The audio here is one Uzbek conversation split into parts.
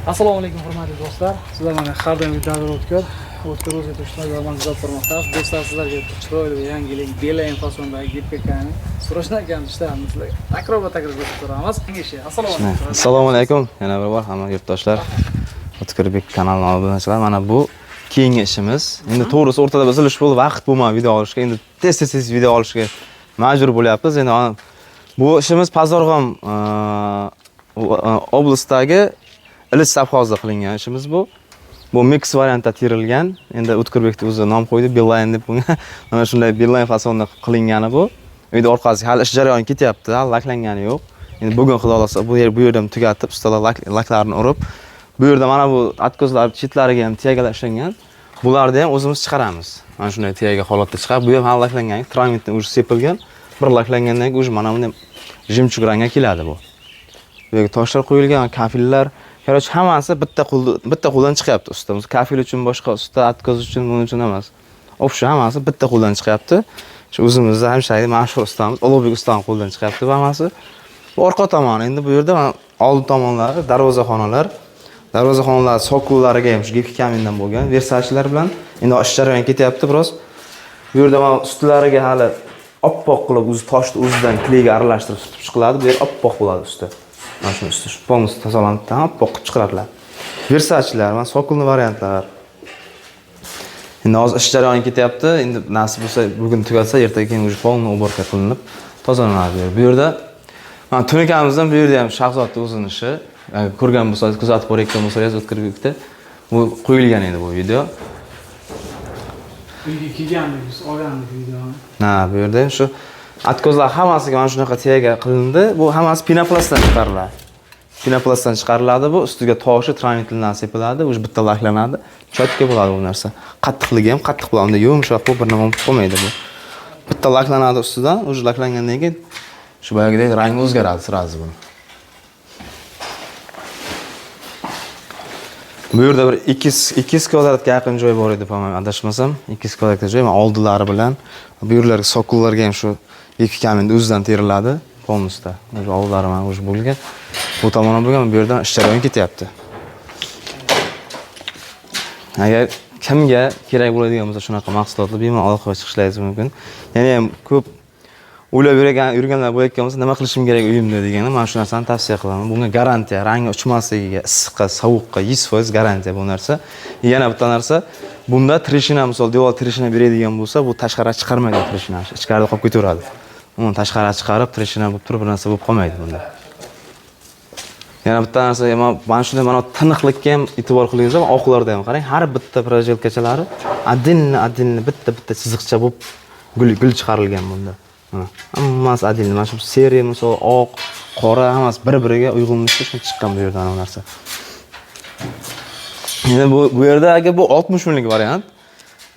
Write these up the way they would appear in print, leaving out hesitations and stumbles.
Assalomu alaykum hurmatli do'stlar. Sizlar mana har doim videolar o'tkir o'zgarishlar bilan kuzatib bormoqdasiz. Do'stlar, sizlarga chiroyli yangilik Beeline fasondagi GPK'ni so'rashdan ekan ishlarimiz sizlarga takror ko'rsatamiz. Assalomu alaykum. Yana bir bor hamma yurtdoshlar. O'tkirbek kanalining obunachilar. Mana bu keyingi ishimiz. Endi to'g'risi o'rtada uzilish bo'ldi, vaqt bo'lmadi video olishga. Endi tez video olishga majbur bo'lyapmiz. Endi bu ishimiz Pazarg'om oblastidagi Ilis savxozida qilingan ishimiz bu. Bu mix variantda terilgan. Endi O'tkirbekni o'zi nom qo'ydi, Beeline deb bunga. Mana shunday Beeline fasonda qilingani bu. Uyda orqasiga hali ish jarayoni ketyapti, hali laklangani yo'q. Endi bugun xudo xolasa bu yerda tugatib, ustalar laklarni urib, bu yerda mana bu atkozlar chetlariga ham tiyagalar ishlangan. Bularni ham o'zimiz chiqaramiz. Mana shunday tiyaga holatda chiqib, bu ham hali laklangan, tramitdan o'zi sepilgan. Bir laklangandan keyin o'zi mana bunday jimchug rangga keladi bu. Bu yerga toshlar qo'yilgan, kafillar, короче, hammasi bitta qo'ldan chiqyapti ustamiz. Kafil uchun boshqa usta, atkoz uchun, buning uchun emas. O'sha hammasi bitta qo'ldan chiqyapti. Shu o'zimizda hamshaydi mashhur ustamiz, Ulug'bek ustaning qo'ldan chiqyapti bu hammasi. Bu orqa tomoni. Endi bu yerda old tomonlari darvozaxonalar sokullariga ham shu gipka kamindan bo'lgan versachilar bilan endi ish jarayoni ketyapti biroz. Bu yerda mana ustlariga hali oppoq qilib o'zi toshni o'zidan kleyga aralashtirib sutib chiqiladi. Bu yer oppoq bo'ladi usti. Mana shu usti polностью tozalanib, oppoq qilib chiqaradilar. Versachilar, mana sokulni variantlar. Endi hozir ish jarayoni ketyapti. Endi nasib bo'lsa bugun tugatsa, ertaga keyin o'zi polni уборка qilinib tozalanadi. Bu yerda mana tunukamizdan bu yerda ham Shahzodning o'zining ishi. Ko'rgan bo'lsangiz, kuzatib borayotgan bo'lsangiz O'tkirbekda bu qo'yilgan edi bu video. Uyga kelganmiz, olganmiz videoni. Bu yerda ham shu atkozlar hammasiga mana shunaqa tiyaga qilindi. Bu hammasi pinoplastdan chiqariladi. Pinoplastdan chiqariladi bu, ustiga toshi tramitdan sepiladi, o'zi bitta laklanadi. Chotka bo'ladi bu narsa. Qattiqligi ham qattiq bo'ladi. Unda yumshoq bo'lib bir nima bo'lmaydi bu. Bitta laklanadi ustidan, o'zi laklangandan keyin shu boyagidek rangi o'zgaradi sirazi bu. Bu yerda bir 2 kvadratga yaqin joy bor edi, adashmasam. 2 kvadratga joy, oldilari bilan. Bu yerlarga sokullarga ham shu ikki kaminda o'zidan teriladi, polnosda. O'sha oldilari mana o'sha bo'lgan. Bu tomoni bo'lgan, bu yerdan ish jarayoni ketyapti. Agar kimga kerak bo'ladigan bo'lsa shunaqa mahsulotlar bemalol aloqaga chiqishlaringiz mumkin. Yana ham ko'p o'ylab yurganlar bo'layotgan bo'lsa, nima qilishim kerak uyimda deganda, men shu narsani tavsiya qilaman. Bunga garantiya, rangi uchmasligiga, issiqqa, sovuqqa 100% garantiya bu narsa. Yana bitta narsa, bunda trishina, misol devor trishina beradigan bo'lsa, bu tashqariga chiqarmaydi trishina, ichkarida qolib ketaveradi. Uni tashqariga chiqarib, trishina bo'lib turib, bir narsa bo'lib qolmaydi bunda. Yana bitta narsa, mana shunday mana tiniqlikka ham e'tibor qilingiz, oqlarda ham qarang, har bitta projelkachalari adilni bitta chiziqcha bo'lib gul chiqarilgan bunda. Hammasi adil, mana shu seriya, misol oq, qora hammasi bir-biriga uyg'unlashib chiqqan bu yerdan bu narsa. Endi bu yerda agar bu 60 minglik variant,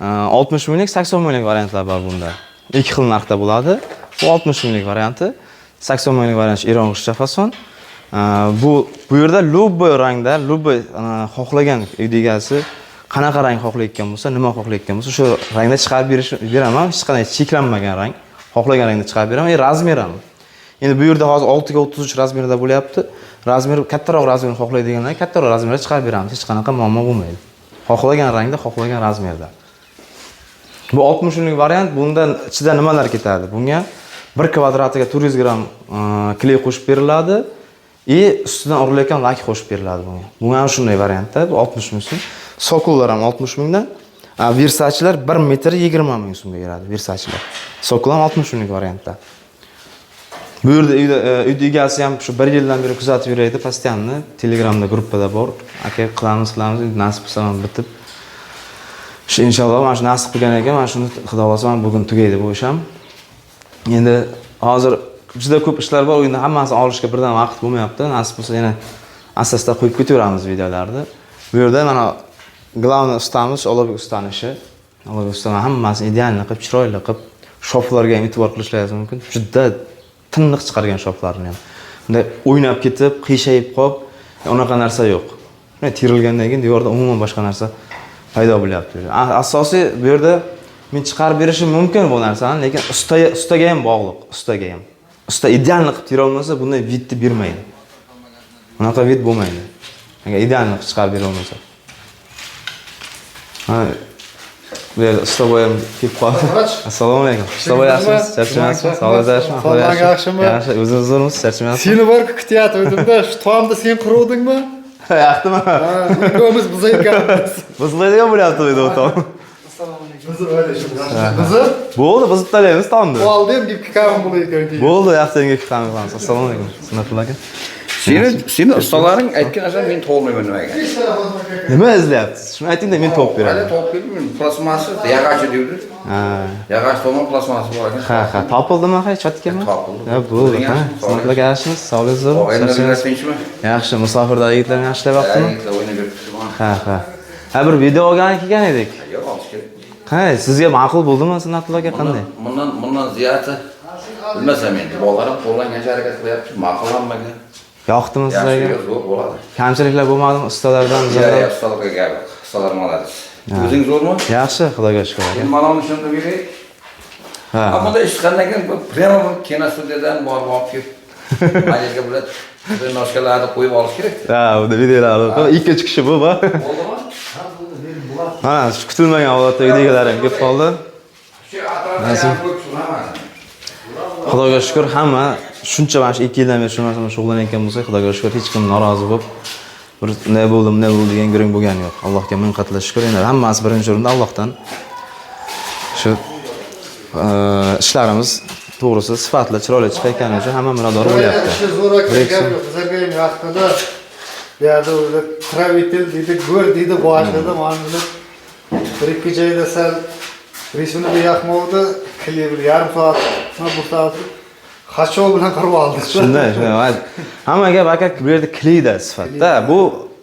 60 minglik, 80 minglik variantlar bor bunda. Ikki xil narxda bo'ladi. Bu 60 minglik varianti, 80 minglik variant irong'ishcha fason. Bu yerda любой rangda, любой xohlagan uyda egasi qanaqa rang xohlayotgan bo'lsa, nima xohlayotgan bo'lsa, shu rangda chiqarib beraman. Hech qanday cheklanmagan rang. Xohlagan rangda chiqarib beraman. Razmer ham. Endi bu yerda hozir 6 ga 33 razmerda bo'lyapti. Razmer kattaroq razmerni xohlaydiganlar kattaroq razmerda chiqarib beramiz. Hech qanaqa muammo bo'lmaydi. Xohlagan rangda, xohlagan razmerda. Bu 60 minglik variant, bundan ichida nimalar ketadi? Bunga 1 kvadratiga 400 gram kley qo'shib beriladi. Ustidan urilayotgan lak qo'shib beriladi bunga. Bu ham shunday variantda, bu 60 ming so'm. Sokullar ham 60 mingdan. Versachilar 1 metr 20 ming so'mga beradi versachilar. Sokular 60 minglik variantda. Bu yerda uyda egasi ham shu 1 yildan beri kuzatib yuraydi, postoyanni Telegramda gruppada bor. Aka qilamiz, nasib bo'lsa bitib. Shu inshaalloh mana shu nasib qilgan ekan, mana shuni xudo xolasa bugun tugaydi bu ish ham. Endi hozir juda ko'p ishlar bor, endi hammasini olishga birdan vaqt bo'lmayapti. Nasib bo'lsa yana asta-asta qo'yib ketaveramiz videolarni. Bu yerda mana главный ustamiz Ulug'bek ustaning ishi. Ulug'bek usta hammasini idealni qilib, chiroyli qilib, shoflarga ham e'tibor qilishlaringiz mumkin. Juda tiniq chiqargan shoflarni ham. Bunday o'ynab ketib, qiyshayib qolib, unaqa narsa yo'q. Bunday terilgandan keyin devorda umuman boshqa narsa paydo bo'lyapti. Asosiy bu yerda men chiqarib berishim mumkin bu narsani, lekin ustaga ham bog'liq, ustaga ham. Usta idealni qilib tera olmasa, bunday vidni bermaydi. Bunaqa vid bo'lmaydi. Agar idealni chiqarib bera olmasa. Ha, bu yerda ustoboy ham kelib qoldi. Assalomu alaykum. Ustoboy yaxshimisiz? Charchamayapsizmi? Sog'liqdami? Sog'liq yaxshimi? Yaxshi, o'zingiz zo'rmisiz? Charchamayapsizmi? Seni bir kutyaptdim-da, shu tomda sen quruvdingmi? Yaxshimi? Ha, ko'miz biz ekanmiz. Buziladigan bo'lyapti dedi o'tom. Biz o'ylashimiz. Bizni Bo'ldi, buzib tashlaymiz tomni. oldim deb kikarim bo'layotgan deydi. Bo'ldi, yaxshisiga kutamiz qilamiz. Assalomu alaykum. Sunnatulloh aka. Seni ustalaring aytgan narsa men topolmayman nimaga. Nima izlayapsiz? Shuni ayting-da, men topib Hali beraman. topib berdim. Plasmasi, yog'och deydi. Ha. Yog'och tomon plasmasi bor ekan. Ha, topildimi ha, chotkami? Topildi. Ha, bo'ldi. O'zing Ha, yaxshimi? Sunnatulloh aka yaxshimisiz? Sog'ligingiz zo'rmi? O'yinlar tinchmi? Yaxshi, musofirdagi yigitlarni yaxshilayaptimi? Yigitlar o'ynab yuribdi. Ha. Ha, bir video olgan kelgan edik. Yo'q, olish kerak. Ha, sizga ma'qul bo'ldimi Sunnatulloh aka qanday? Bundan ziyodi bilmasam endi bolalar qo'llangancha harakat qilyapti. Ma'qullanmagan. Yoqdimi sizlarga? Yaxshi zo'r bo'ladi. Kamchiliklar bo'lmadimi ustalardan? Ya, ustalarga gap. Ustalar oladi. O'zing zo'rmi? Yaxshi, Xudoga shukr aka. Men mana uni shunda beray. Ha. Ammo ish qanday ekan, prямо kinostudiyadan borib olib kelib, majalga bilan noshkalarni qo'yib olish kerak. Ha, bu videolar ikkinchi kishi bu, va. Bo'ldimi? Mana shu kutilmagan holatda videolarim kelib qoldi. Shu atrofda ham ko'p tushunamadim. Xudoga shukr, hamma shuncha mana shu 2 yildan beri shu narsa bilan shug'ullanayotgan bo'lsak, Xudoga shukr hech kim norozi bo'lib, bir nima bo'ldi degan guring bo'lgani yo'q. Allohga ming qatla shukr. Endi hammasi birinchi o'rinda Allohdan. Shu ishlarimiz to'g'risi sifatli, chiroyli chiqayotgani uchun hamma minnatdor bo'lyapti. Ishi zo'r ekan, bizlarga ham vaqtida bu yerda o'zi travitel deydi, go'r deydi, boshida mana buni bir ikki joyda sal resmini yoqmovdi, klip yarim soat, bir soat Xachov bilan qirib oldik. Shunday. Hamma gap aka bu yerda klida sifatda. Bu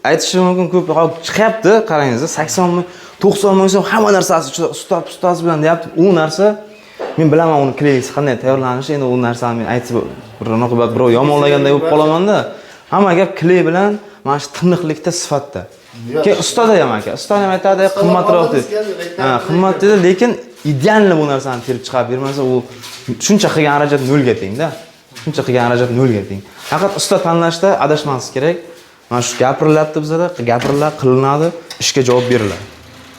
aytishim mumkin ko'p chiqyapti, qarangiz, 80 ming, 90 ming so'm hamma narsasi ustoz bilan deyapti. U narsa men bilaman uni kleysi qanday tayyorlanishi, endi u narsani men aytib birov yomonlaganday bo'lib qolaman-da. Hamma gap kley bilan mana shu tiniqlikda sifatda. Keyin ustoda ham aka, ustoda ham aytadi, qimmatroq dedi. Ha, qimmat dedi, lekin idealni bu narsani terib chiqarib bermasa, u shuncha qilgan xarajat nolga teng-da. Shuncha qilgan xarajat nolga teng. Faqat usta tanlashda adashmaslik kerak. Mana shu gapirilyapti bizda, gapirilar, qilinadi, ishga javob beriladi.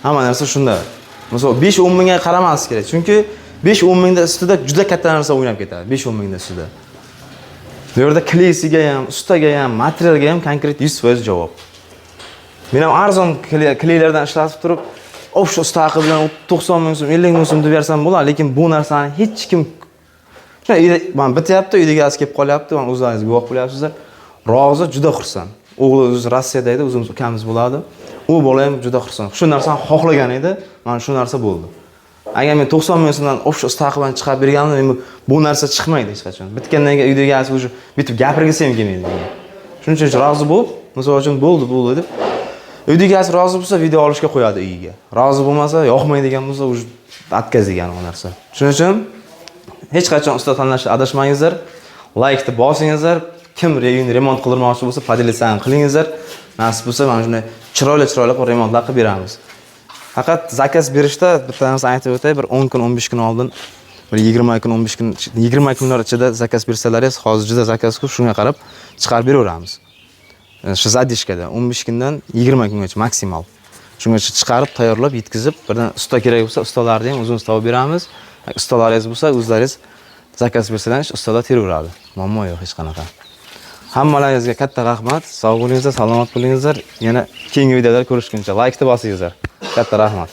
Hamma narsa shunda. Masalan, 5-10 mingga qaramaslik kerak. Chunki 5-10 mingda ustida juda katta narsa o'ynab ketadi. 5-10 mingda ustida. Bu yerda kleysiga ham, ustaga ham, materialga ham konkret 100% javob. Men ham arzon kleylardan ishlatib turib, shu usta haqi bilan 90 ming so'm, 50 ming so'm deb bersam bo'ladi, lekin bu narsani hech kim mana bityapti, uyda egasi kelib qolyapti, mana o'zingiz guvoh bo'lyapsizlar. Rozi juda xursand. O'g'li o'zi Rossiyada edi, o'zimiz ukamiz bo'ladi. U bola ham juda xursand. Shu narsani xohlagan edi, mana shu narsa bo'ldi. Agar men 90 ming so'mdan shu usta haqi bilan chiqarib berganimda, men bu narsa chiqmaydi hech qachon. Bitgandan keyin uyda egasi o'sha bitib gapirgisi ham kelmaydi menga. Shuning uchun rozi bo'lib, misol uchun bo'ldi deb uyda egasi rozi bo'lsa, video olishga qo'yadi uyiga. Rozi bo'lmasa, yoqmaydigan bo'lsa, o'sha atkazgan u narsa. Shuning uchun hech qachon usta tanlashda adashmangizlar. Like-ni bosingizlar. Kim uyini remont qildirmoqchi bo'lsa, podelitsani qilingizlar. Nasib bo'lsa, mana shunday chiroyli qilib remontlar qilib beramiz. Faqat zakaz berishda bitta narsa aytib o'tay, bir 10 kun, 15 kun oldin, bir 20 kun, 15 kun, 20 kunlar ichida zakaz bersalaringiz, hozir juda zakaz ko'p, shunga qarab chiqarib beraveramiz. Shu zadishkada 15 kundan 20 kungacha maksimal. Shungacha chiqarib, tayyorlab, yetkazib, birdan usta kerak bo'lsa, ustalarni ham o'zimiz topib beramiz. Ustalaringiz bo'lsa, o'zlaringiz zakaz bersalaringiz, ustalar teraveradi. Muammo yo'q hech qanaqa. Hammalaringizga katta rahmat. Sog' bo'lingizlar, salomat bo'lingizlar. Yana keyingi videolarda ko'rishguncha like-ni bosingizlar. Katta rahmat.